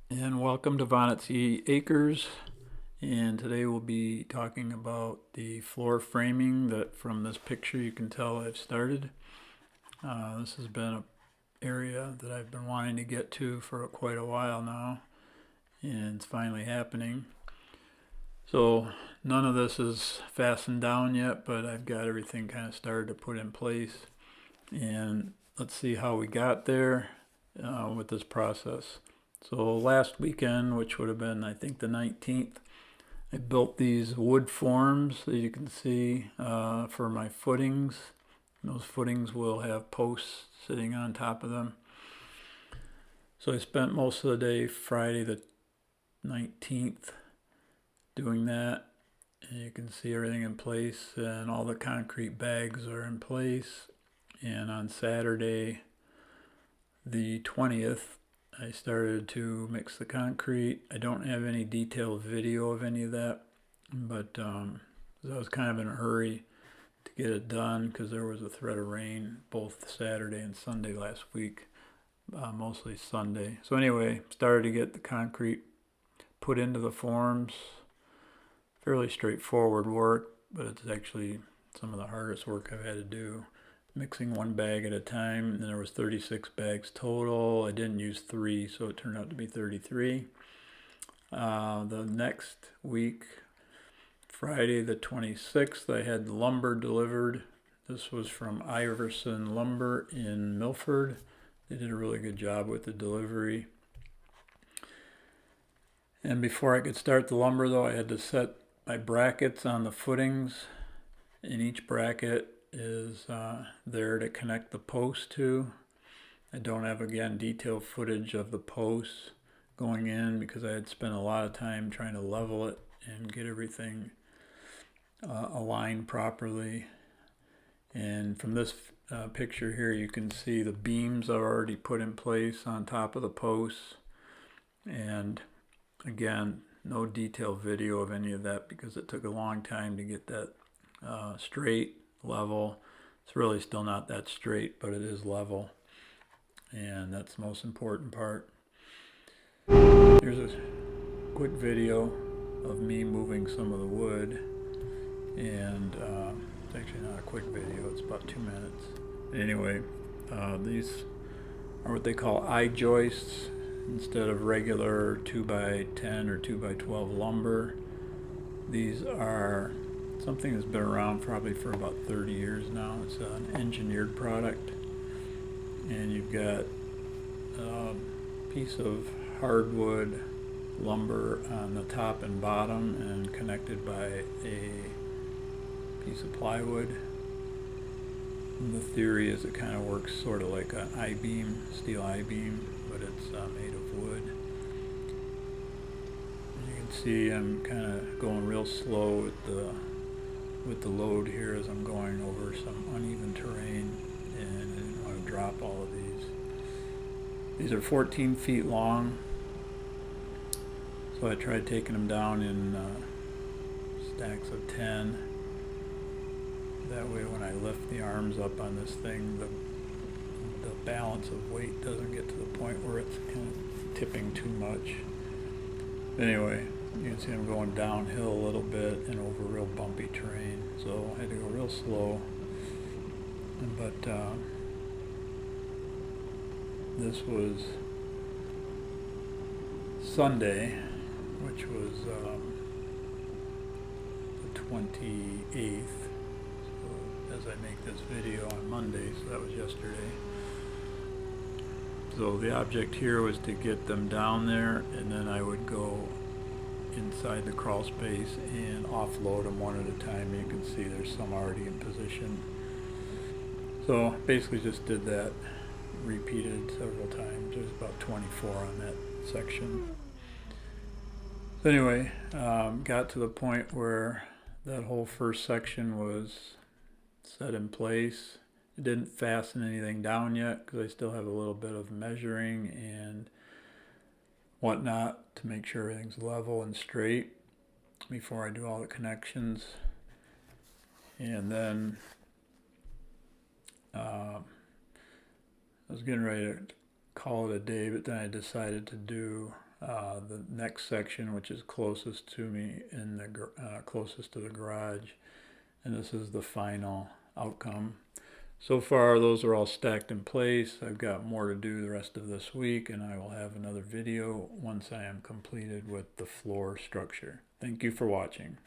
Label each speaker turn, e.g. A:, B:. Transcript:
A: And welcome to Vonnetzy Acres. And today we'll be talking about the floor framing that from this picture you can tell I've started. This has been an area that I've been wanting to get to for quite a while now, and it's finally happening. So none of this is fastened down yet, but I've got everything kind of started to put in place. And let's see how we got there with this process. So last weekend, which would have been, I think, the 19th, I built these wood forms that you can see for my footings. Those footings will have posts sitting on top of them. So I spent most of the day Friday the 19th doing that. And you can see everything in place, and all the concrete bags are in place. And on Saturday the 20th, I started to mix the concrete. I don't have any detailed video of any of that, but I was kind of in a hurry to get it done because there was a threat of rain both Saturday and Sunday last week, mostly Sunday. So anyway, started to get the concrete put into the forms. Fairly straightforward work, but it's actually some of the hardest work I've had to do. Mixing one bag at a time, and there was 36 bags total. I didn't use 3, so it turned out to be 33. The next week, Friday the 26th, I had lumber delivered. This was from Iverson Lumber in Milford. They did a really good job with the delivery. And before I could start the lumber, though, I had to set my brackets on the footings, and each bracket is there to connect the post to. I don't have, again, detailed footage of the posts going in because I had spent a lot of time trying to level it and get everything aligned properly. And from this picture here, you can see the beams are already put in place on top of the posts. And again, no detailed video of any of that because it took a long time to get that straight, level. It's really still not that straight, but it is level, and that's the most important part. Here's a quick video of me moving some of the wood, and it's actually not a quick video, it's about 2 minutes. Anyway, these are what they call I-joists instead of regular 2x10 or 2x12 lumber. These are something that's been around probably for about 30 years now. It's an engineered product, and you've got a piece of hardwood lumber on the top and bottom and connected by a piece of plywood. And the theory is it kind of works sort of like an I-beam, steel I-beam, but it's made of wood. And you can see I'm kind of going real slow with the load here as I'm going over some uneven terrain, and I didn't want to drop all of these. These are 14 feet long, so I tried taking them down in stacks of 10. That way when I lift the arms up on this thing, the balance of weight doesn't get to the point where it's kind of tipping too much. Anyway, you can see I'm going downhill a little bit and over real bumpy terrain, so I had to go real slow. But this was Sunday, which was the 28th. So as I make this video on Monday, so that was yesterday. So the object here was to get them down there, and then I would go inside the crawl space and offload them one at a time. You can see there's some already in position. So basically just did that, repeated several times. There's about 24 on that section. So anyway, got to the point where that whole first section was set in place. It didn't fasten anything down yet because I still have a little bit of measuring and whatnot to make sure everything's level and straight before I do all the connections. And then I was getting ready to call it a day, but then I decided to do the next section, which is closest to me in the closest to the garage, and this is the final outcome. So far, those are all stacked in place. I've got more to do the rest of this week, and I will have another video once I am completed with the floor structure. Thank you for watching.